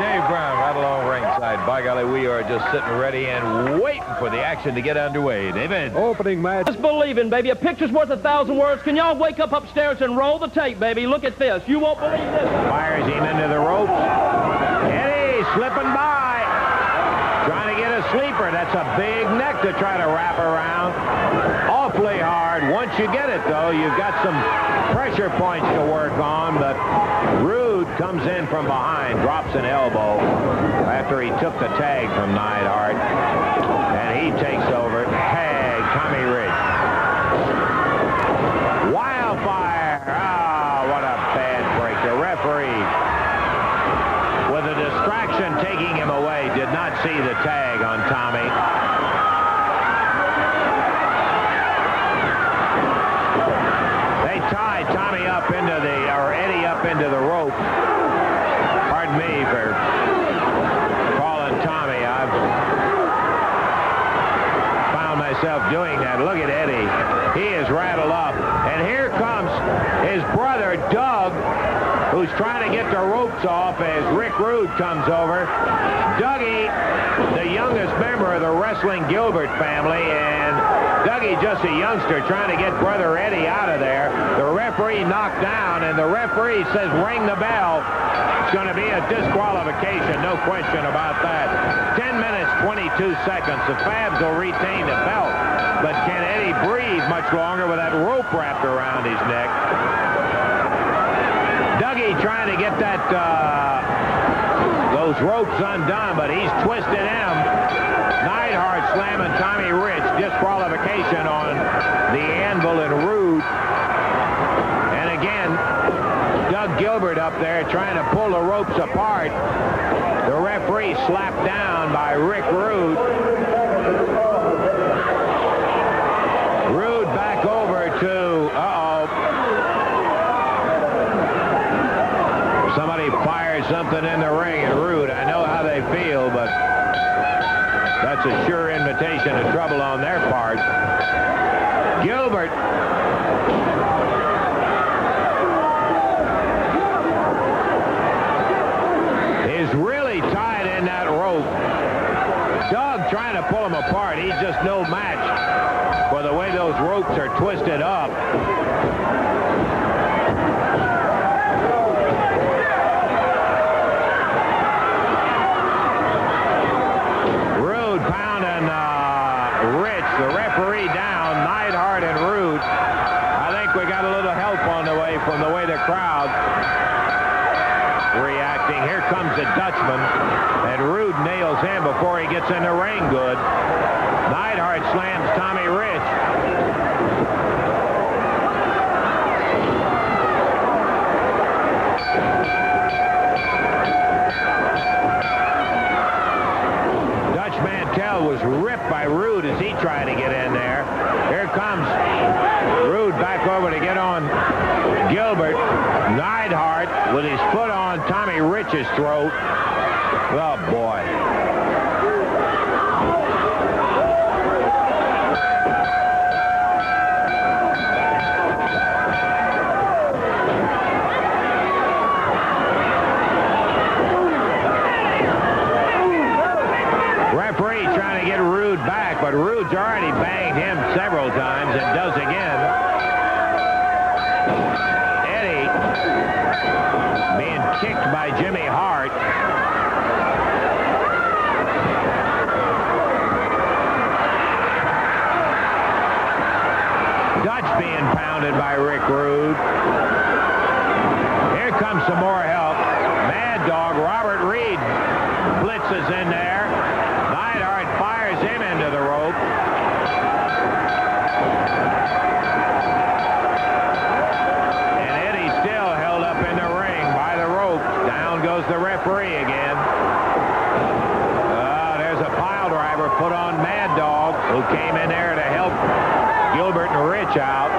Dave Brown right along ringside. By golly, we are just sitting ready and waiting for the action to get underway. David. Opening match. Just believing, baby. A picture's worth 1,000 words. Can y'all wake up upstairs and roll the tape, baby? Look at this. You won't believe this. Fires him into the ropes. Eddie slipping by. Trying to get a sleeper. That's a big neck to try to wrap around. Awfully hard. Once you get it, though, you've got some pressure points to work on, but Rude comes in from behind, drops an elbow after he took the tag from Neidhart, and he takes over. Tag, Tommy Rich. Wildfire. Ah, what a bad break. The referee, with a distraction taking him away, did not see the tag on Tommy. They tied Tommy up into Eddie up into the rope. Pardon me for calling Tommy. I've found myself doing that. Look at Eddie. He is rattled up. And here comes his brother, Doug, who's trying to get the ropes off as Rick Rude comes over. Dougie, the youngest member of the wrestling Gilbert family, and Dougie, just a youngster, trying to get brother Eddie out of there. The referee knocked down, and the referee says, ring the bell. It's going to be a disqualification, no question about that. 10 minutes, 22 seconds. The Fabs will retain the belt, but can Eddie breathe much longer with that rope wrapped around his neck? Dougie trying to get that those ropes undone, but he's twisted him. Neidhart slamming Tommy Rich. Disqualification on the anvil and Rude. And again, Doug Gilbert up there trying to pull the ropes apart. The referee slapped down by Rick Rude. Rude back over to, somebody fired something in the ring, and Rude, I know how they feel, but that's a sure invitation to trouble on their part. Gilbert. Is really tied in that rope. Doug trying to pull him apart. He's just no match for the way those ropes are twisted up. The referee down, Neidhart and Rude. I think we got a little help on the way from the way the crowd reacting. Here comes the Dutchman, and Rude nails him before he gets in the ring good. Neidhart slams Tommy Rich. Dutch Mantell was ripped by Rude as he tried to get in there. Here comes Rude back over to get on Gilbert. Neidhart with his foot on Tommy Rich's throat. Oh, boy. Referee trying to get Rude back, but Rude's already banged him several times and does again. Eddie being kicked by Jimmy Hart. Dutch being pounded by Rick Rude. Here comes some more help. Mad Dog, Robert Reed blitzes in there. Neidhart fires him into the rope. And Eddie still held up in the ring by the rope. Down goes the referee again. There's a pile driver put on Mad Dog, who came in there to help Gilbert and Rich out.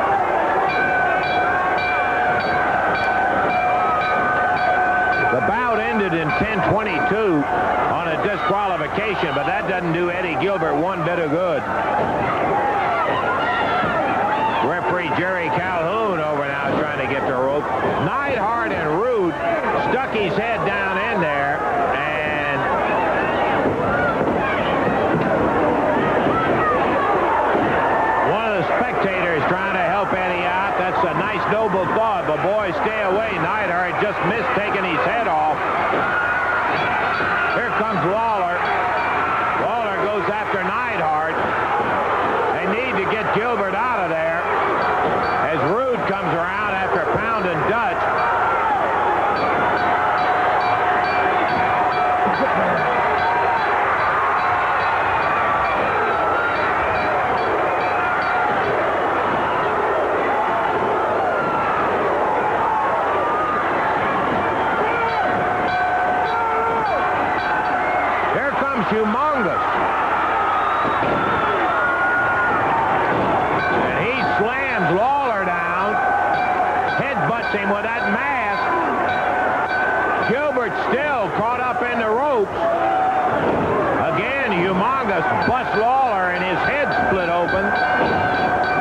The bout ended in 10-22 on a disqualification, but that doesn't do Eddie Gilbert one bit of good. Referee Jerry Calhoun over now trying to get the rope. Neidhart and Rude stuck his head down in there, and Humongous. And he slams Lawler down, headbutts him with that mask. Gilbert still caught up in the ropes. Again, Humongous busts Lawler and his head split open.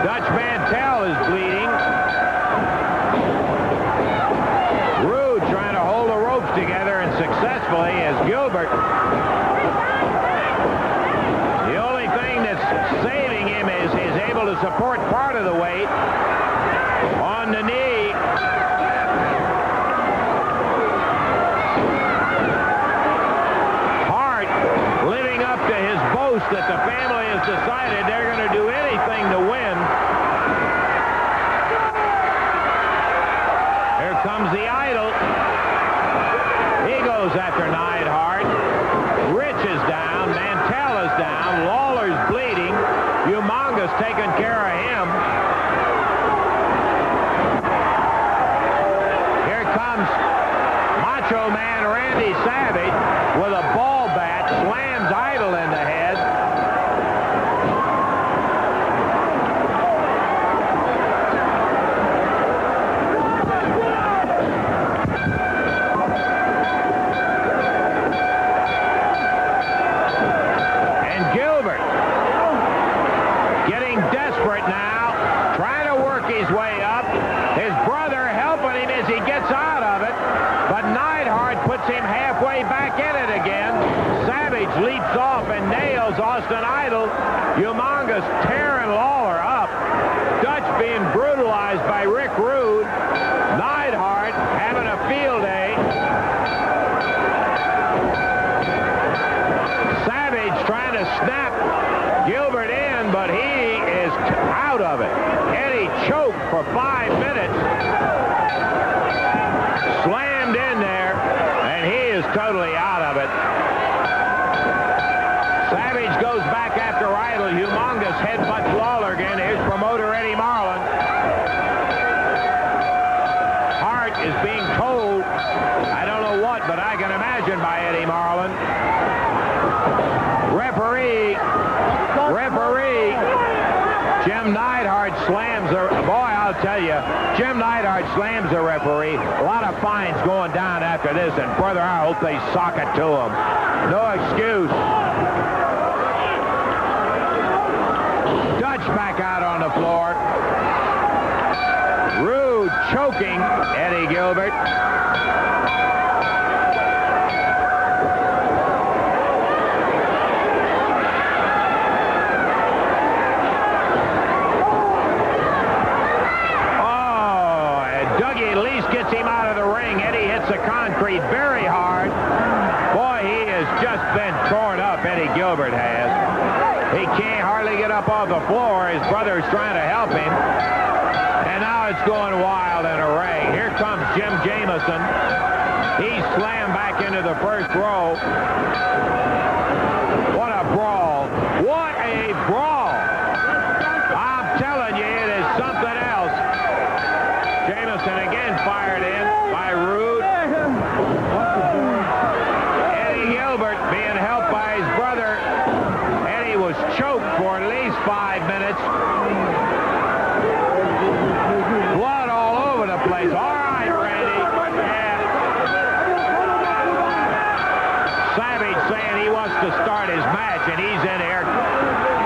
Dutch Mantell is bleeding. Rude trying to hold the ropes together, and successfully, as Gilbert, saving him is he's able to support part of the weight on the knee. Hart living up to his boast that the family has decided they're going to do anything to win. Here comes the idol. He goes after Neidhart. Rich is down. Mantell is down. Lawler's bleeding. Humongous taking care of him. Here comes Macho Man Randy Savage with a ball bat. Slams Idol in the head. Desperate now, trying to work his way up. His brother helping him as he gets out of it, but Neidhart puts him halfway back in it again. Savage leaps off and nails Austin Idol. Humongous tearing Lawler up. Dutch being brutalized by Rick Rude. Neidhart having a field day. Savage trying to snap Gilbert in, but he is out of it. Eddie choked for 5 minutes. Slammed in there, and he is totally out of it. Savage goes back after Idol. Humongous headbutts Lawler again. Here's promoter Eddie Marlin. Hart is being told, I don't know what, but I can imagine by Eddie Marlin. Referee. Jim Neidhart slams the... Boy, I'll tell you, Jim Neidhart slams the referee. A lot of fines going down after this, and brother, I hope they sock it to him. No excuse. Dutch back out on the floor. Rude choking Eddie Gilbert. The concrete very hard. Boy, he has just been torn up, Eddie Gilbert has. He can't hardly get up off the floor. His brother's trying to help him. And now it's going wild in a ring. Here comes Jim Jamison. He's slammed back into the first row. What a brawl. What a brawl. I'm telling you, it is something else. Jamison again fired in by Rude. Eddie Gilbert being helped by his brother. Eddie was choked for at least 5 minutes. Blood all over the place. All right, Randy. Yeah. Savage saying he wants to start his match, and he's in here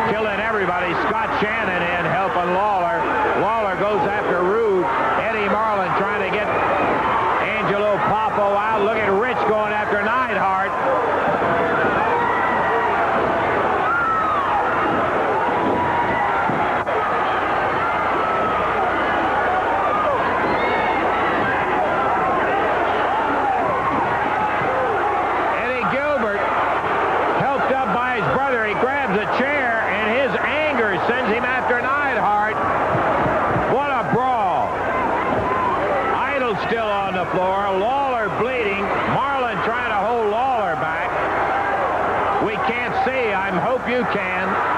killing everybody. Scott Shannon in helping Lawler. Lawler goes after Rude. Eddie Marlin trying to get Angelo Popo out. Look at Rich going after Neidhart. Eddie Gilbert, helped up by his brother, he grabs a chair, and his anger sends him after Neidhart. What a brawl. you can.